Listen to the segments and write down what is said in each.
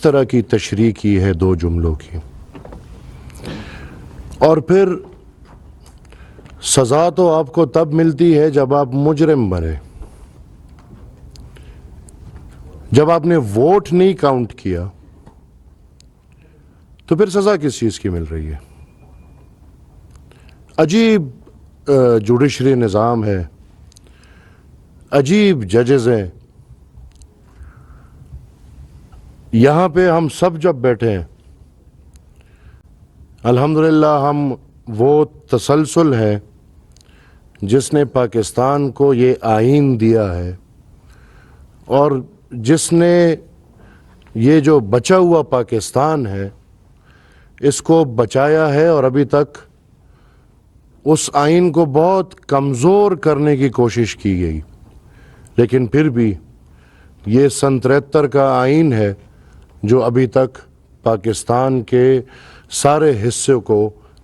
طرح کی تشریح کی ہے دو جملوں کی، اور پھر سزا تو آپ کو تب ملتی ہے جب آپ مجرم بنے، جب آپ نے ووٹ نہیں کاؤنٹ کیا تو پھر سزا کس چیز کی مل رہی ہے؟ عجیب جوڈیشری نظام ہے، عجیب ججز ہیں۔ یہاں پہ ہم سب جب بیٹھے ہیں، الحمدللہ ہم وہ تسلسل ہے جس نے پاکستان کو یہ آئین دیا ہے، اور جس نے یہ جو بچا ہوا پاکستان ہے اس کو بچایا ہے، اور ابھی تک اس آئین کو بہت کمزور کرنے کی کوشش کی گئی، لیکن پھر بھی یہ سن 73 کا آئین ہے جو ابھی تک پاکستان کے سارے حصے کو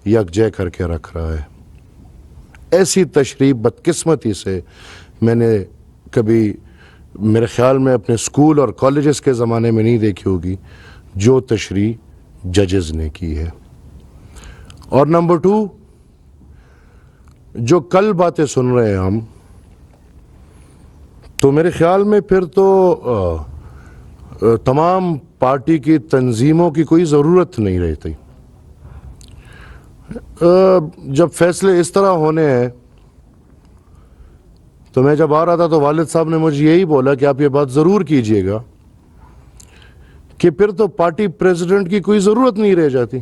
یکجا کر کے رکھ رہا ہے۔ ایسی تشریح بدقسمتی سے میں نے کبھی میرے خیال میں اپنے اسکول اور کالجز کے زمانے میں نہیں دیکھی ہوگی جو تشریح ججز نے کی ہے۔ اور نمبر 2، جو کل باتیں سن رہے ہیں ہم، تو میرے خیال میں پھر تو تمام پارٹی کی تنظیموں کی کوئی ضرورت نہیں رہتی۔ جب فیصلے اس طرح ہونے ہیں، تو میں جب آ رہا تھا تو والد صاحب نے مجھے یہی بولا کہ آپ یہ بات ضرور کیجئے گا کہ پھر تو پارٹی پریزیڈنٹ کی کوئی ضرورت نہیں رہ جاتی،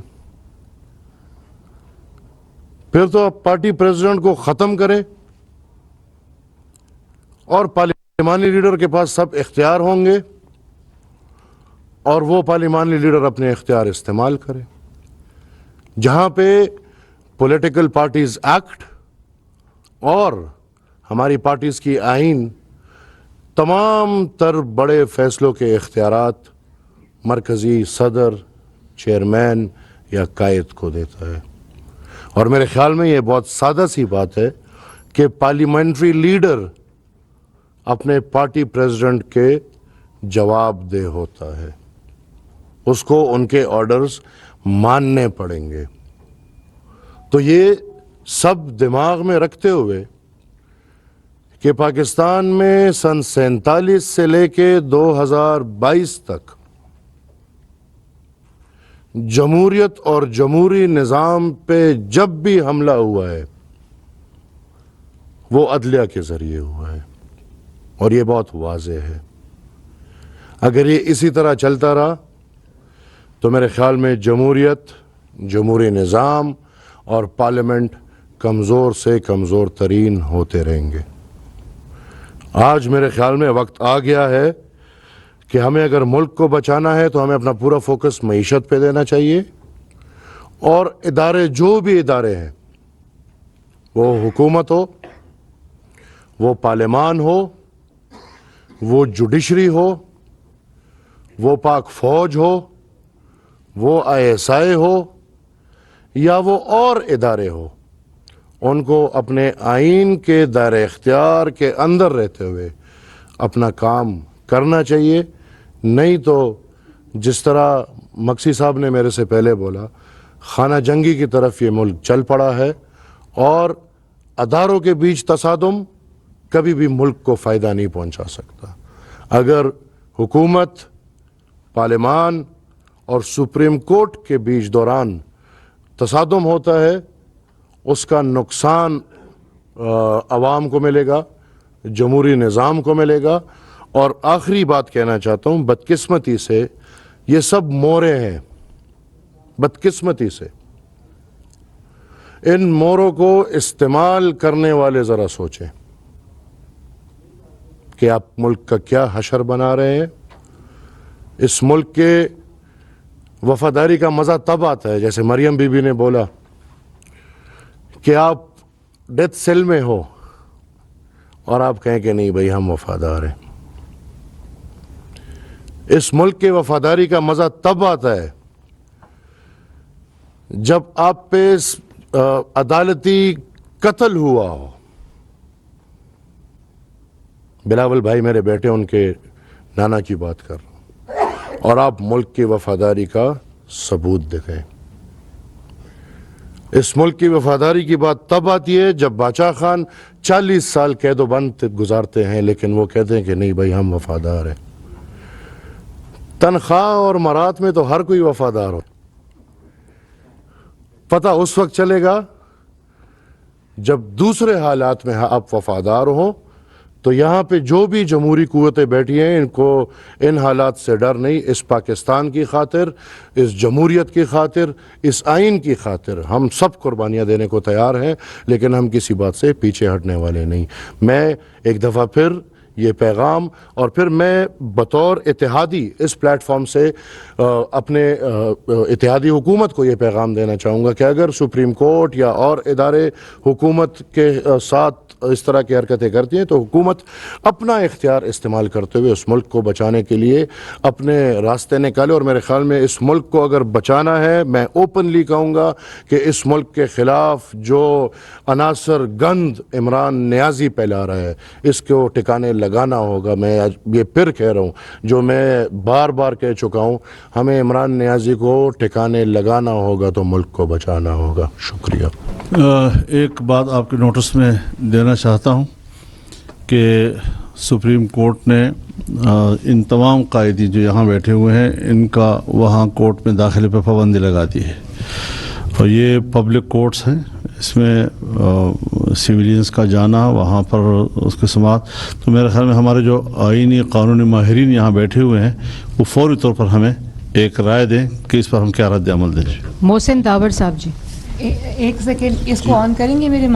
پھر تو آپ پارٹی پریزیڈنٹ کو ختم کریں اور پارلیمانی لیڈر کے پاس سب اختیار ہوں گے، اور وہ پارلیمانی لیڈر اپنے اختیار استعمال کرے۔ جہاں پہ پولیٹیکل پارٹیز ایکٹ اور ہماری پارٹیز کی آئین تمام تر بڑے فیصلوں کے اختیارات مرکزی صدر، چیئرمین یا قائد کو دیتا ہے۔ اور میرے خیال میں یہ بہت سادہ سی بات ہے کہ پارلیمنٹری لیڈر اپنے پارٹی پریزیڈنٹ کے جواب دہ ہوتا ہے، اس کو ان کے آرڈرز ماننے پڑیں گے۔ تو یہ سب دماغ میں رکھتے ہوئے کہ پاکستان میں سن 47 سے لے کے 2022 تک جمہوریت اور جمہوری نظام پہ جب بھی حملہ ہوا ہے وہ عدلیہ کے ذریعے ہوا ہے، اور یہ بہت واضح ہے۔ اگر یہ اسی طرح چلتا رہا تو میرے خیال میں جمہوریت، جمہوری نظام اور پارلیمنٹ کمزور سے کمزور ترین ہوتے رہیں گے۔ آج میرے خیال میں وقت آ گیا ہے کہ ہمیں اگر ملک کو بچانا ہے تو ہمیں اپنا پورا فوکس معیشت پہ دینا چاہیے، اور ادارے جو بھی ادارے ہیں، وہ حکومت ہو، وہ پارلیمان ہو، وہ جوڈیشری ہو، وہ پاک فوج ہو، وہ ISI ہو، یا وہ اور ادارے ہو، ان کو اپنے آئین کے دائرہ اختیار کے اندر رہتے ہوئے اپنا کام کرنا چاہیے۔ نہیں تو جس طرح مکسی صاحب نے میرے سے پہلے بولا، خانہ جنگی کی طرف یہ ملک چل پڑا ہے، اور اداروں کے بیچ تصادم کبھی بھی ملک کو فائدہ نہیں پہنچا سکتا۔ اگر حکومت، پارلیمان اور سپریم کورٹ کے بیچ دوران تصادم ہوتا ہے، اس کا نقصان عوام کو ملے گا، جمہوری نظام کو ملے گا۔ اور آخری بات کہنا چاہتا ہوں، بدقسمتی سے یہ سب مورے ہیں، بدقسمتی سے ان موروں کو استعمال کرنے والے ذرا سوچیں کہ آپ ملک کا کیا حشر بنا رہے ہیں۔ اس ملک کے وفاداری کا مزہ تب آتا ہے، جیسے مریم بی بی نے بولا، کہ آپ ڈیتھ سیل میں ہو اور آپ کہیں کہ نہیں بھائی ہم وفادار ہیں۔ اس ملک کے وفاداری کا مزہ تب آتا ہے جب آپ پہ عدالتی قتل ہوا ہو۔ بلاول بھائی میرے بیٹے، ان کے نانا کی بات کر رہا ہوں۔ اور آپ ملک کی وفاداری کا ثبوت دکھائیں. اس ملک کی وفاداری کی بات تب آتی ہے جب باچا خان 40 سال قید و بند گزارتے ہیں لیکن وہ کہتے ہیں کہ نہیں بھائی ہم وفادار ہیں. تنخواہ اور مرات میں تو ہر کوئی وفادار ہو. پتہ اس وقت چلے گا جب دوسرے حالات میں آپ وفادار ہوں. تو یہاں پہ جو بھی جمہوری قوتیں بیٹھی ہیں ان کو ان حالات سے ڈر نہیں. اس پاکستان کی خاطر, اس جمہوریت کی خاطر, اس آئین کی خاطر ہم سب قربانیاں دینے کو تیار ہیں, لیکن ہم کسی بات سے پیچھے ہٹنے والے نہیں. میں ایک دفعہ پھر یہ پیغام, اور پھر میں بطور اتحادی اس پلیٹ فارم سے اپنے اتحادی حکومت کو یہ پیغام دینا چاہوں گا کہ اگر سپریم کورٹ یا اور ادارے حکومت کے ساتھ اس طرح کی حرکتیں کرتی ہیں تو حکومت اپنا اختیار استعمال کرتے ہوئے اس ملک کو بچانے کے لیے اپنے راستے نکالے. اور میرے خیال میں اس ملک کو اگر بچانا ہے, میں اوپنلی کہوں گا کہ اس ملک کے خلاف جو عناصر گند عمران نیازی پھیلا رہا ہے اس کو ٹھکانے لگانا ہوگا. میں یہ پھر کہہ رہا ہوں جو میں بار بار کہہ چکا ہوں, ہمیں عمران نیازی کو ٹھکانے لگانا ہوگا تو ملک کو بچانا ہوگا. شکریہ. ایک بات آپ کے نوٹس میں دینا چاہتا ہوں کہ سپریم کورٹ نے ان تمام قائدین جو یہاں بیٹھے ہوئے ہیں ان کا وہاں کورٹ میں داخلے پہ پابندی لگا دی ہے. اور یہ پبلک کورٹس ہیں, اس میں سویلینز کا جانا, وہاں پر اس کے سماعت. تو میرے خیال میں ہمارے جو آئینی قانونی ماہرین یہاں بیٹھے ہوئے ہیں وہ فوری طور پر ہمیں ایک رائے دیں کہ اس پر ہم کیا رد عمل دیں. محسن داور صاحب جی, ایک سیکنڈ اس کو آن کریں گے میرے